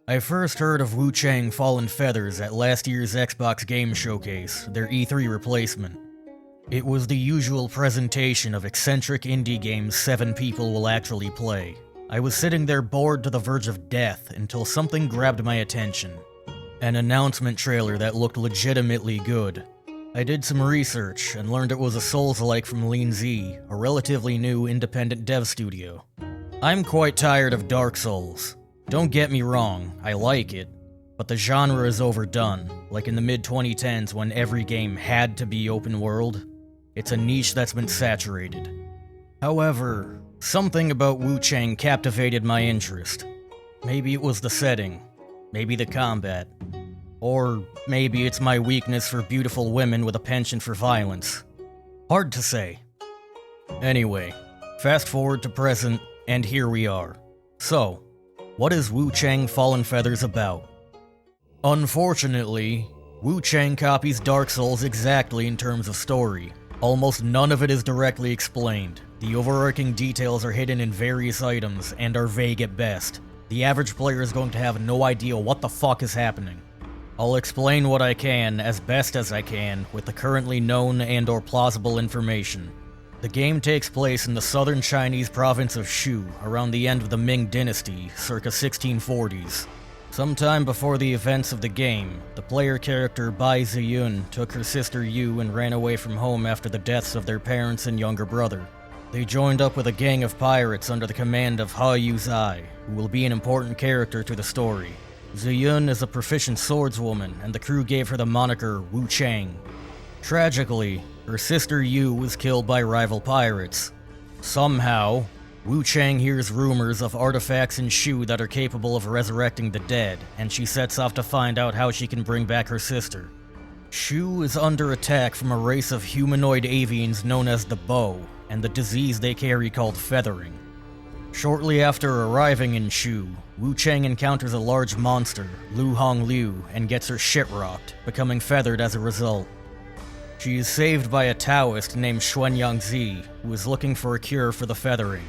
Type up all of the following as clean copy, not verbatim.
I first heard of Wuchang Fallen Feathers at last year's Xbox Game Showcase, their E3 replacement. It was the usual presentation of eccentric indie games 7 people will actually play. I was sitting there bored to the verge of death until something grabbed my attention. An announcement trailer that looked legitimately good. I did some research and learned it was a Soulslike from Leenzee, a relatively new independent dev studio. I'm quite tired of Dark Souls. Don't get me wrong, I like it, but the genre is overdone, like in the mid-2010s when every game had to be open world. It's a niche that's been saturated. However, something about Wuchang captivated my interest. Maybe it was the setting, maybe the combat, or maybe it's my weakness for beautiful women with a penchant for violence. Hard to say. Anyway, fast forward to present, and here we are. So, what is Wuchang Fallen Feathers about? Unfortunately, Wuchang copies Dark Souls exactly in terms of story. Almost none of it is directly explained. The overarching details are hidden in various items and are vague at best. The average player is going to have no idea what the fuck is happening. I'll explain what I can as best as I can with the currently known and/or plausible information. The game takes place in the southern Chinese province of Shu around the end of the Ming Dynasty, circa 1640s. Sometime before the events of the game, the player character Bai Ziyun took her sister Yu and ran away from home after the deaths of their parents and younger brother. They joined up with a gang of pirates under the command of Ha Yuzai, who will be an important character to the story. Ziyun is a proficient swordswoman, and the crew gave her the moniker Wuchang. Tragically, her sister Yu was killed by rival pirates. Somehow, Wuchang hears rumors of artifacts in Shu that are capable of resurrecting the dead, and she sets off to find out how she can bring back her sister. Shu is under attack from a race of humanoid avians known as the Bow, and the disease they carry called feathering. Shortly after arriving in Shu, Wuchang encounters a large monster, Lu Hong Liu, and gets her shit rocked, becoming feathered as a result. She is saved by a Taoist named Xuanyangzi, who is looking for a cure for the feathering.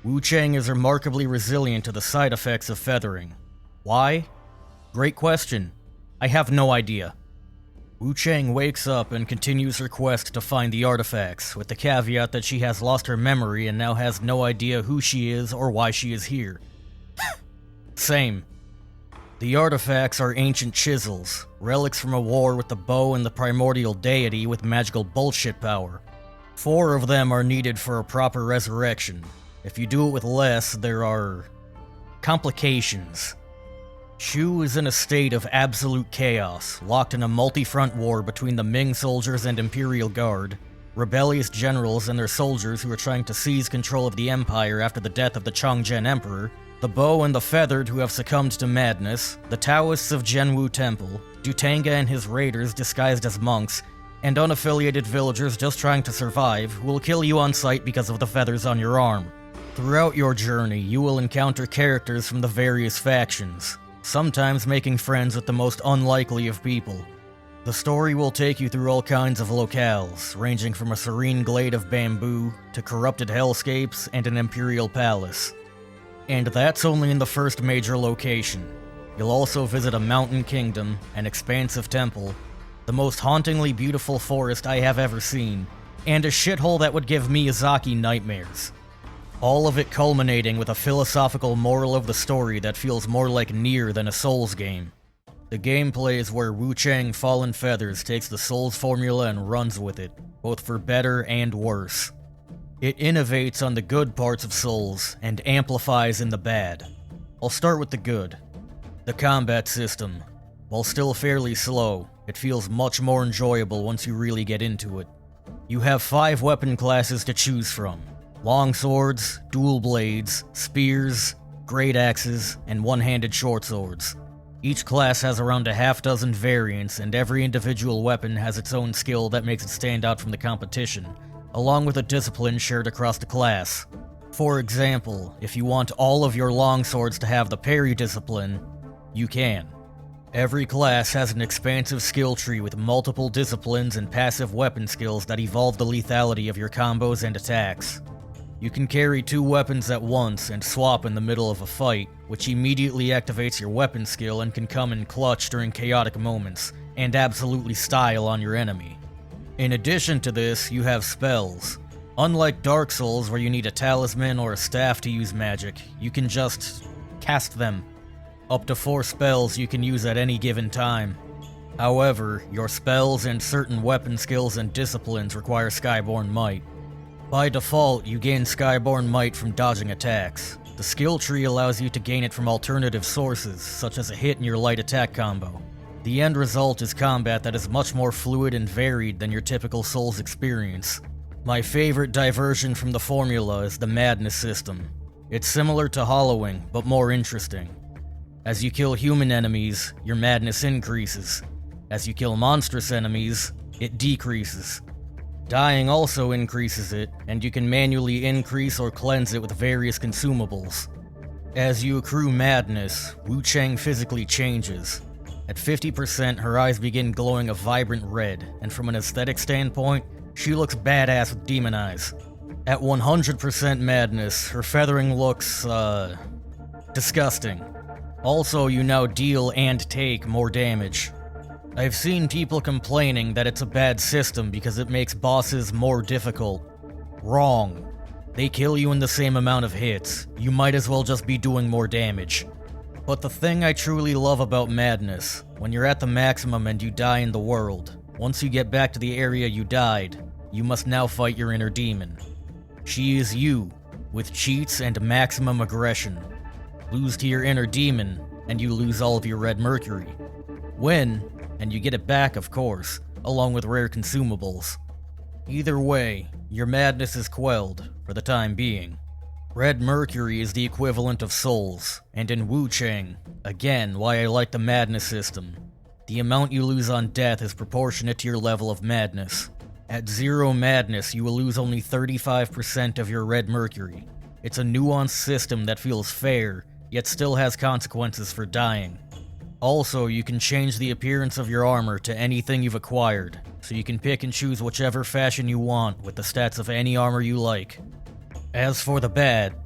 Wuchang is remarkably resilient to the side effects of feathering. Why? Great question. I have no idea. Wuchang wakes up and continues her quest to find the artifacts, with the caveat that she has lost her memory and now has no idea who she is or why she is here. Same. The artifacts are ancient chisels, relics from a war with the Bow and the primordial deity with magical bullshit power. 4 of them are needed for a proper resurrection. If you do it with less, there are complications. Shu is in a state of absolute chaos, locked in a multi-front war between the Ming soldiers and Imperial Guard, rebellious generals and their soldiers who are trying to seize control of the Empire after the death of the Chongzhen Emperor, the Bow and the Feathered who have succumbed to madness, the Taoists of Zhenwu Temple, Dutanga and his raiders disguised as monks, and unaffiliated villagers just trying to survive who will kill you on sight because of the feathers on your arm. Throughout your journey, you will encounter characters from the various factions, sometimes making friends with the most unlikely of people. The story will take you through all kinds of locales, ranging from a serene glade of bamboo to corrupted hellscapes and an imperial palace. And that's only in the first major location. You'll also visit a mountain kingdom, an expansive temple, the most hauntingly beautiful forest I have ever seen, and a shithole that would give Miyazaki nightmares. All of it culminating with a philosophical moral of the story that feels more like Nier than a Souls game. The gameplay is where Wuchang Fallen Feathers takes the Souls formula and runs with it, both for better and worse. It innovates on the good parts of Souls and amplifies in the bad. I'll start with the good. The combat system. While still fairly slow, it feels much more enjoyable once you really get into it. You have 5 weapon classes to choose from. Long swords, dual blades, spears, great axes, and one-handed short swords. Each class has around a half-dozen variants, and every individual weapon has its own skill that makes it stand out from the competition, along with a discipline shared across the class. For example, if you want all of your longswords to have the parry discipline, you can. Every class has an expansive skill tree with multiple disciplines and passive weapon skills that evolve the lethality of your combos and attacks. You can carry 2 weapons at once and swap in the middle of a fight, which immediately activates your weapon skill and can come in clutch during chaotic moments, and absolutely style on your enemy. In addition to this, you have spells. Unlike Dark Souls where you need a talisman or a staff to use magic, you can just cast them. Up to 4 spells you can use at any given time. However, your spells and certain weapon skills and disciplines require Skyborn Might. By default, you gain Skyborn Might from dodging attacks. The skill tree allows you to gain it from alternative sources, such as a hit in your light attack combo. The end result is combat that is much more fluid and varied than your typical Souls experience. My favorite diversion from the formula is the Madness system. It's similar to Hollowing, but more interesting. As you kill human enemies, your madness increases. As you kill monstrous enemies, it decreases. Dying also increases it, and you can manually increase or cleanse it with various consumables. As you accrue madness, Wuchang physically changes. At 50%, her eyes begin glowing a vibrant red, and from an aesthetic standpoint, she looks badass with demon eyes. At 100% madness, her feathering looks, disgusting. Also, you now deal and take more damage. I've seen people complaining that it's a bad system because it makes bosses more difficult. Wrong. They kill you in the same amount of hits. You might as well just be doing more damage. But the thing I truly love about Madness, when you're at the maximum and you die in the world, once you get back to the area you died, you must now fight your inner demon. She is you, with cheats and maximum aggression. Lose to your inner demon, and you lose all of your red mercury. Win, and you get it back, of course, along with rare consumables. Either way, your madness is quelled, for the time being. Red mercury is the equivalent of souls, and in Wuchang, again why I like the madness system, the amount you lose on death is proportionate to your level of madness. At 0 madness, you will lose only 35% of your red mercury. It's a nuanced system that feels fair, yet still has consequences for dying. Also, you can change the appearance of your armor to anything you've acquired, so you can pick and choose whichever fashion you want with the stats of any armor you like. As for the bad,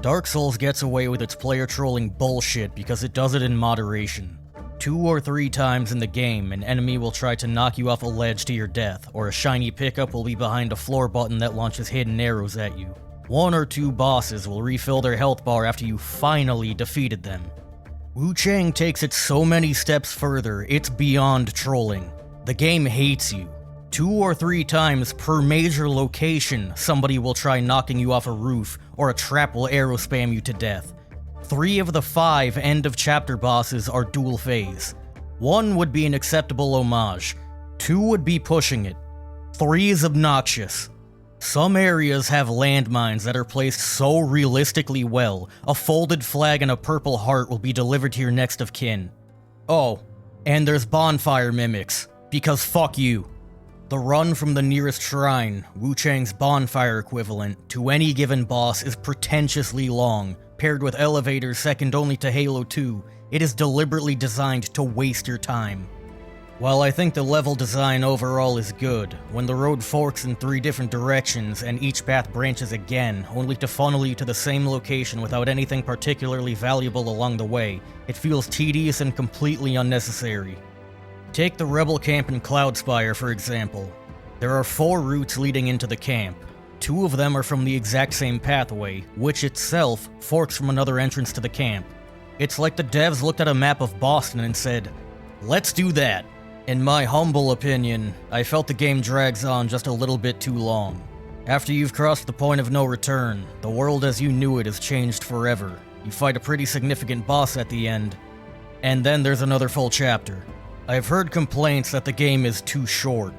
Dark Souls gets away with its player trolling bullshit because it does it in moderation. 2 or 3 times in the game, an enemy will try to knock you off a ledge to your death, or a shiny pickup will be behind a floor button that launches hidden arrows at you. 1 or 2 bosses will refill their health bar after you finally defeated them. Wuchang takes it so many steps further, it's beyond trolling. The game hates you. 2 or 3 times per major location, somebody will try knocking you off a roof, or a trap will arrow spam you to death. 3 of the 5 end-of-chapter bosses are dual phase. 1 would be an acceptable homage. 2 would be pushing it. 3 is obnoxious. Some areas have landmines that are placed so realistically well, a folded flag and a purple heart will be delivered to your next of kin. Oh, and there's bonfire mimics, because fuck you. The run from the nearest shrine, Wuchang's bonfire equivalent, to any given boss is pretentiously long. Paired with elevators second only to Halo 2, it is deliberately designed to waste your time. While I think the level design overall is good, when the road forks in 3 different directions and each path branches again, only to funnel you to the same location without anything particularly valuable along the way, it feels tedious and completely unnecessary. Take the rebel camp in Cloudspire, for example. There are 4 routes leading into the camp. 2 of them are from the exact same pathway, which itself forks from another entrance to the camp. It's like the devs looked at a map of Boston and said, "Let's do that." In my humble opinion, I felt the game drags on just a little bit too long. After you've crossed the point of no return, the world as you knew it has changed forever. You fight a pretty significant boss at the end, and then there's another full chapter. I've heard complaints that the game is too short.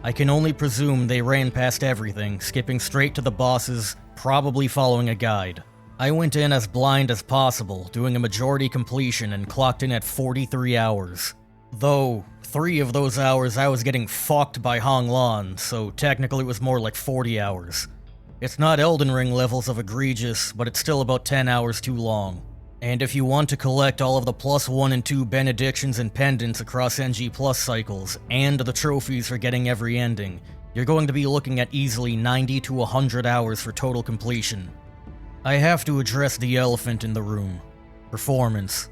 I can only presume they ran past everything, skipping straight to the bosses, probably following a guide. I went in as blind as possible, doing a majority completion and clocked in at 43 hours. Though, 3 of those hours I was getting fucked by Hong Lan, so technically it was more like 40 hours. It's not Elden Ring levels of egregious, but it's still about 10 hours too long. And if you want to collect all of the +1 and 2 benedictions and pendants across NG Plus cycles, and the trophies for getting every ending, You're going to be looking at easily 90 to 100 hours for total completion. I have to address the elephant in the room. Performance.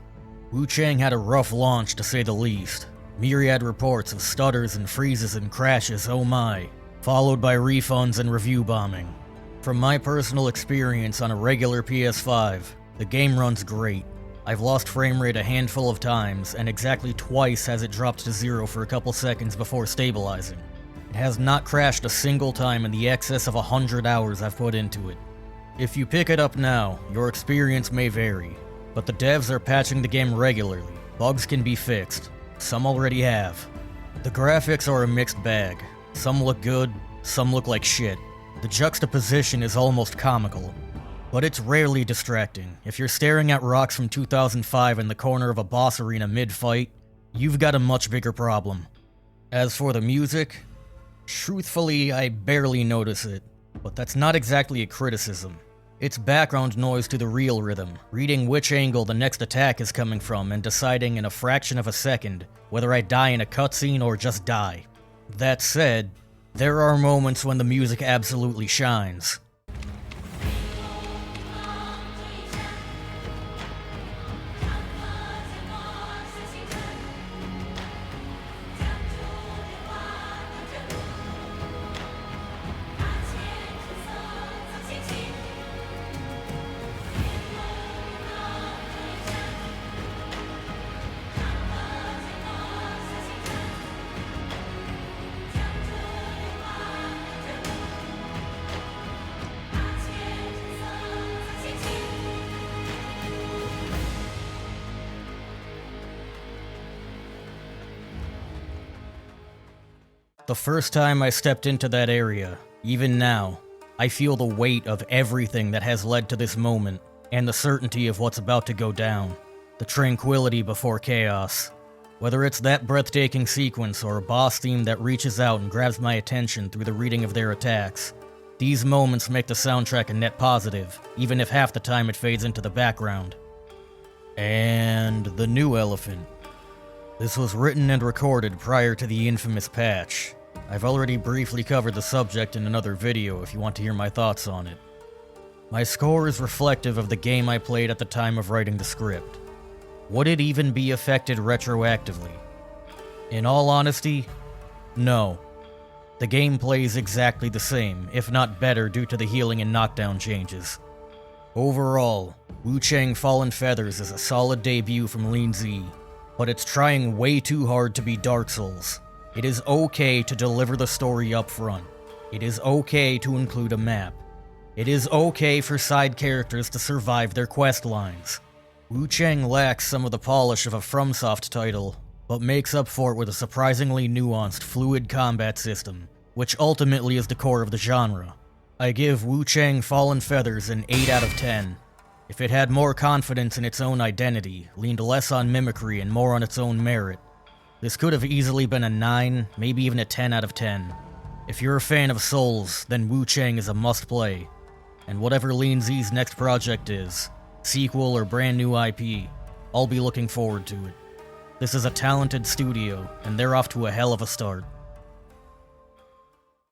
Wuchang had a rough launch, to say the least. Myriad reports of stutters and freezes and crashes, oh my, followed by refunds and review bombing. From my personal experience on a regular PS5, the game runs great. I've lost frame rate a handful of times, and exactly twice has it dropped to 0 for a couple seconds before stabilizing. It has not crashed a single time in the excess of 100 hours I've put into it. If you pick it up now, your experience may vary, but the devs are patching the game regularly. Bugs can be fixed. Some already have. The graphics are a mixed bag. Some look good, some look like shit. The juxtaposition is almost comical. But it's rarely distracting. If you're staring at rocks from 2005 in the corner of a boss arena mid-fight, you've got a much bigger problem. As for the music, truthfully, I barely notice it. But that's not exactly a criticism. It's background noise to the real rhythm, reading which angle the next attack is coming from and deciding in a fraction of a second whether I die in a cutscene or just die. That said, there are moments when the music absolutely shines. The first time I stepped into that area, even now, I feel the weight of everything that has led to this moment, and the certainty of what's about to go down. The tranquility before chaos. Whether it's that breathtaking sequence or a boss theme that reaches out and grabs my attention through the reading of their attacks, these moments make the soundtrack a net positive, even if half the time it fades into the background. And the new elephant. This was written and recorded prior to the infamous patch. I've already briefly covered the subject in another video if you want to hear my thoughts on it. My score is reflective of the game I played at the time of writing the script. Would it even be affected retroactively? In all honesty, no. The game plays exactly the same, if not better due to the healing and knockdown changes. Overall, Wuchang Fallen Feathers is a solid debut from Leenzee, but it's trying way too hard to be Dark Souls. It is okay to deliver the story up front. It is okay to include a map. It is okay for side characters to survive their quest lines. Wuchang lacks some of the polish of a FromSoft title, but makes up for it with a surprisingly nuanced, fluid combat system, which ultimately is the core of the genre. I give Wuchang Fallen Feathers an 8 out of 10. If it had more confidence in its own identity, leaned less on mimicry and more on its own merit, this could have easily been a 9, maybe even a 10 out of 10. If you're a fan of Souls, then Wuchang is a must-play. And whatever Leenzee's next project is, sequel or brand new IP, I'll be looking forward to it. This is a talented studio, and they're off to a hell of a start.